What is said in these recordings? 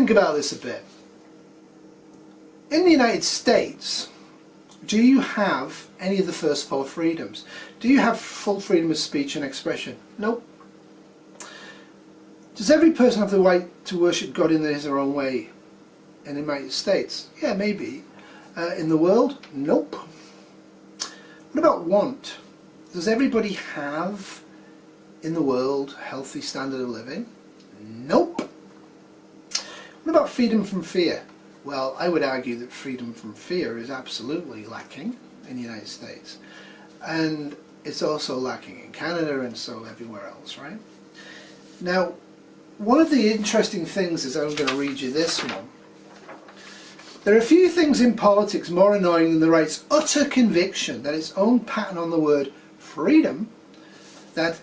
think about this a bit. In the United States, do you have any of the first four freedoms? Do you have full freedom of speech and expression? Nope. Does every person have the right to worship God in their own way in the United States? Yeah, maybe. In the world? Nope. What about want? Does everybody have in the world a healthy standard of living? Nope. What about freedom from fear? Well, I would argue that freedom from fear is absolutely lacking in the United States. And it's also lacking in Canada and so everywhere else, right? Now, one of the interesting things is, I'm going to read you this one. There are a few things in politics more annoying than the right's utter conviction that its own pattern on the word freedom, that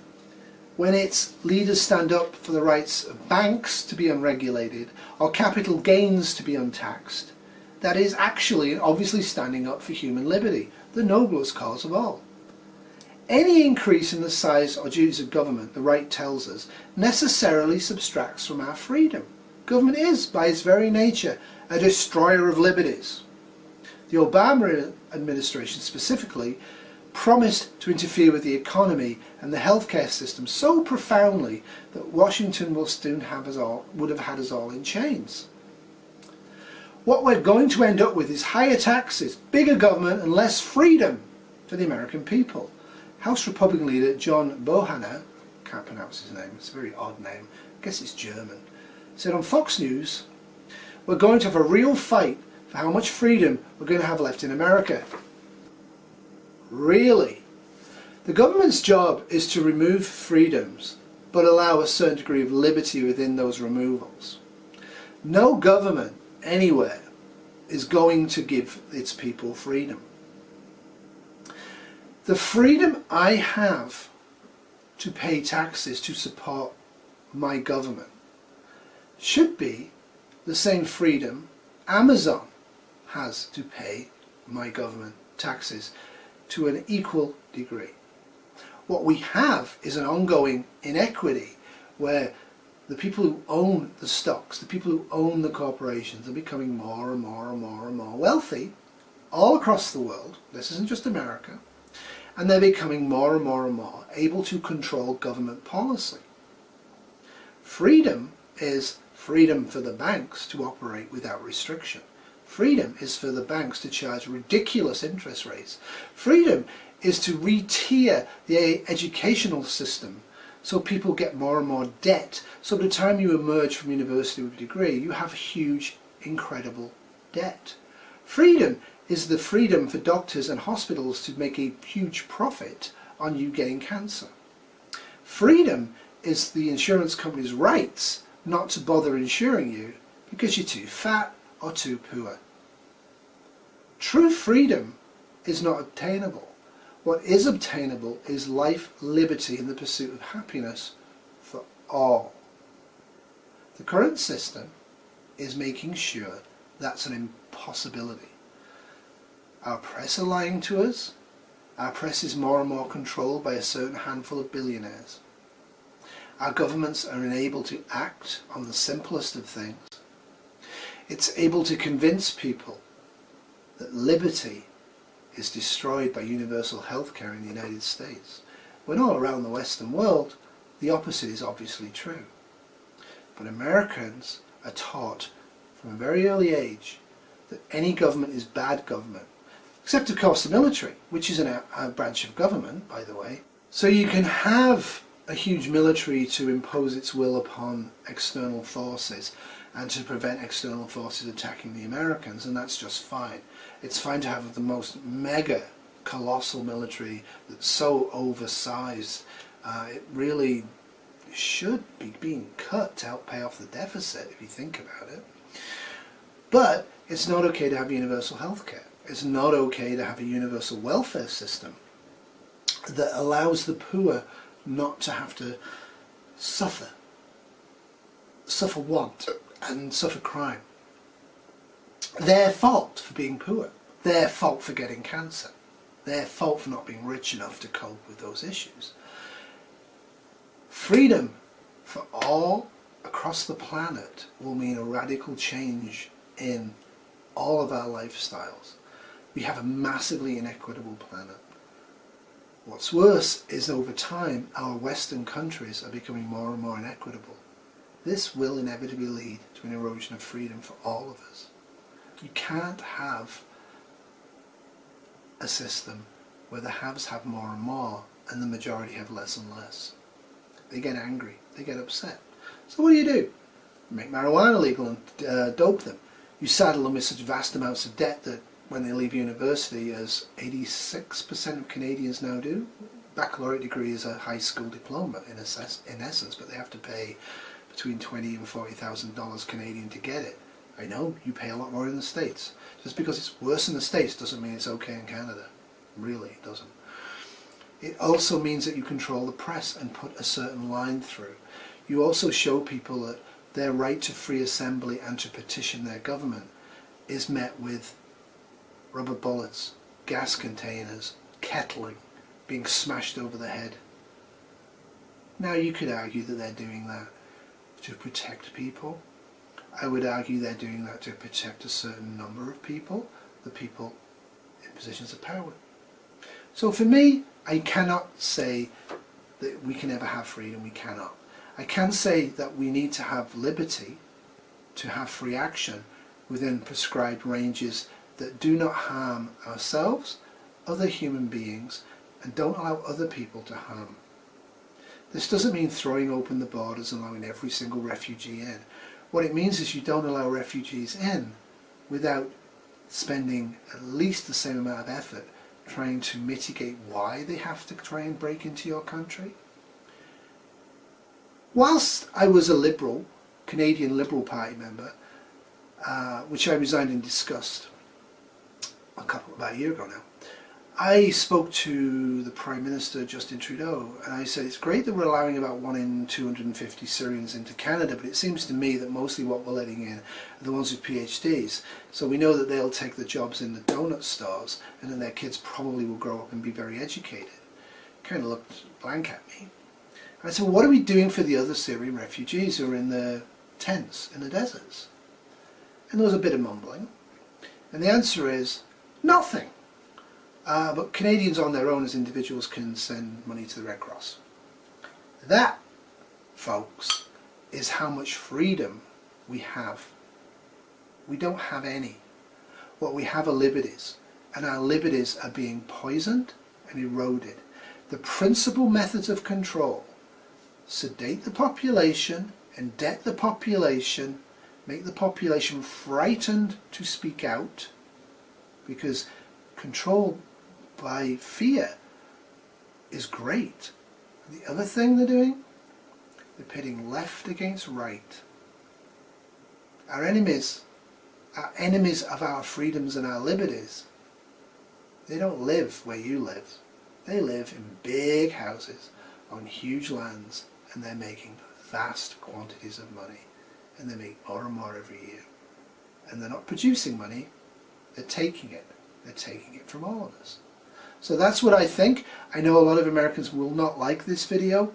when its leaders stand up for the rights of banks to be unregulated or capital gains to be untaxed, that is actually and obviously standing up for human liberty, the noblest cause of all. Any increase in the size or duties of government, the right tells us, necessarily subtracts from our freedom. Government is, by its very nature, a destroyer of liberties. The Obama administration specifically promised to interfere with the economy and the healthcare system so profoundly that Washington will soon would have had us all in chains. What we're going to end up with is higher taxes, bigger government and less freedom for the American people. House Republican leader John Boehner, can't pronounce his name, it's a very odd name, I guess it's German, said on Fox News, "We're going to have a real fight for how much freedom we're going to have left in America." Really? The government's job is to remove freedoms, but allow a certain degree of liberty within those removals. No government anywhere is going to give its people freedom. The freedom I have to pay taxes to support my government should be the same freedom Amazon has to pay my government taxes to an equal degree. What we have is an ongoing inequity where the people who own the stocks, the people who own the corporations are becoming more and more and more and more wealthy all across the world. This isn't just America. And they're becoming more and more and more able to control government policy. Freedom is freedom for the banks to operate without restriction. Freedom is for the banks to charge ridiculous interest rates. Freedom is to re-tier the educational system so people get more and more debt. So by the time you emerge from university with a degree, you have huge, incredible debt. Freedom is the freedom for doctors and hospitals to make a huge profit on you getting cancer. Freedom is the insurance company's rights not to bother insuring you because you're too fat or too poor. True freedom is not obtainable. What is obtainable is life, liberty, and the pursuit of happiness for all. The current system is making sure that's an impossibility. Our press are lying to us. Our press is more and more controlled by a certain handful of billionaires. Our governments are unable to act on the simplest of things. It's able to convince people that liberty is destroyed by universal health care in the United States, when all around the Western world the opposite is obviously true. But Americans are taught from a very early age that any government is bad government, except of course the military, which is a branch of government, by the way. So you can have a huge military to impose its will upon external forces and to prevent external forces attacking the Americans, and that's just fine. It's fine to have the most mega, colossal military that's so oversized. It really should be being cut to help pay off the deficit, if you think about it. But it's not okay to have universal health care. It's not okay to have a universal welfare system that allows the poor not to have to suffer want and suffer crime. Their fault for being poor, their fault for getting cancer, their fault for not being rich enough to cope with those issues. Freedom for all across across the planet will mean a radical change in all of our lifestyles. We have a massively inequitable planet. What's worse is over time our Western countries are becoming more and more inequitable. This will inevitably lead to an erosion of freedom for all of us. You can't have a system where the haves have more and more and the majority have less and less. They get angry, they get upset. So what do? Make marijuana legal and dope them. You saddle them with such vast amounts of debt that when they leave university, as 86% of Canadians now do, baccalaureate degree is a high school diploma in essence, but they have to pay between $20,000 and $40,000 Canadian to get it. I know, you pay a lot more in the States. Just because it's worse in the States doesn't mean it's okay in Canada. Really, it doesn't. It also means that you control the press and put a certain line through. You also show people that their right to free assembly and to petition their government is met with rubber bullets, gas containers, kettling, being smashed over the head. Now you could argue that they're doing that to protect people. I would argue they're doing that to protect a certain number of people, the people in positions of power. So for me, I cannot say that we can ever have freedom. We cannot. I can say that we need to have liberty to have free action within prescribed ranges that do not harm ourselves, other human beings, and don't allow other people to harm. This doesn't mean throwing open the borders and allowing every single refugee in. What it means is you don't allow refugees in without spending at least the same amount of effort trying to mitigate why they have to try and break into your country. Whilst I was a Liberal, Canadian Liberal Party member, which I resigned in disgust about a year ago now, I spoke to the Prime Minister, Justin Trudeau, and I said, it's great that we're allowing about 1 in 250 Syrians into Canada, but it seems to me that mostly what we're letting in are the ones with PhDs. So we know that they'll take the jobs in the donut stores, and then their kids probably will grow up and be very educated. Kind of looked blank at me. I said, well, what are we doing for the other Syrian refugees who are in the tents in the deserts? And there was a bit of mumbling. And the answer is, nothing. But Canadians on their own as individuals can send money to the Red Cross. That, folks, is how much freedom we have. We don't have any. What we have are liberties, and our liberties are being poisoned and eroded. The principal methods of control: sedate the population, indebt the population, make the population frightened to speak out, because control by fear is great. The other thing they're doing, they're pitting left against right. Our enemies of our freedoms and our liberties, they don't live where you live. They live in big houses on huge lands, and they're making vast quantities of money, and they make more and more every year. And they're not producing money, they're taking it. They're taking it from all of us. So that's what I think. I know a lot of Americans will not like this video.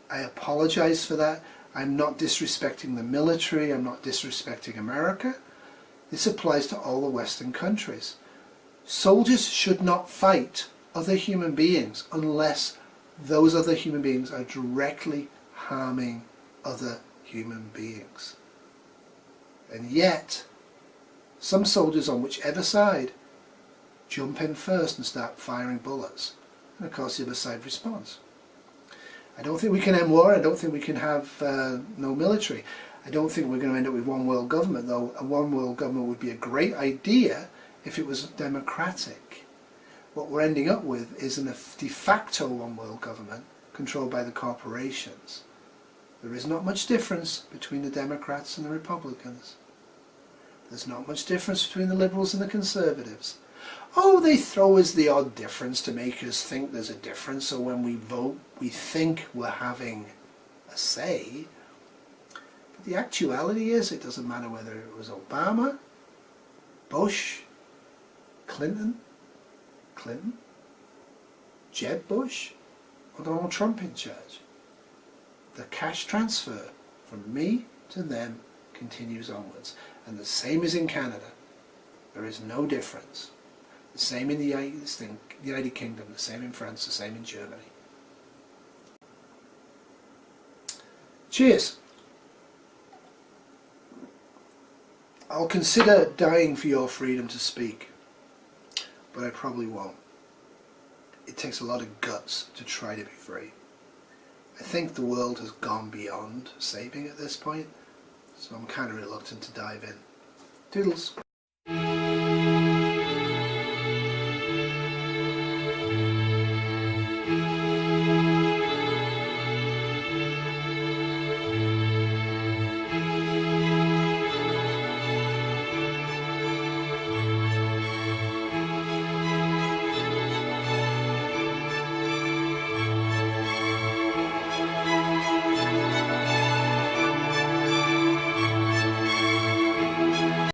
I apologize for that. I'm not disrespecting the military. I'm not disrespecting America. This applies to all the Western countries. Soldiers should not fight other human beings unless those other human beings are directly harming other human beings. And yet, some soldiers on whichever side jump in first and start firing bullets. And of course the other side responds. I don't think we can end war. I don't think we can have no military. I don't think we're going to end up with one world government, though. A one world government would be a great idea if it was democratic. What we're ending up with is a de facto one world government controlled by the corporations. There is not much difference between the Democrats and the Republicans. There's not much difference between the Liberals and the Conservatives. Oh, they throw us the odd difference to make us think there's a difference, so when we vote we think we're having a say. But the actuality is, it doesn't matter whether it was Obama, Bush, Clinton, Jeb Bush, or Donald Trump in charge. The cash transfer from me to them continues onwards. And the same is in Canada. There is no difference. The same in the United Kingdom, the same in France, the same in Germany. Cheers. I'll consider dying for your freedom to speak, but I probably won't. It takes a lot of guts to try to be free. I think the world has gone beyond saving at this point, so I'm kind of reluctant to dive in. Toodles.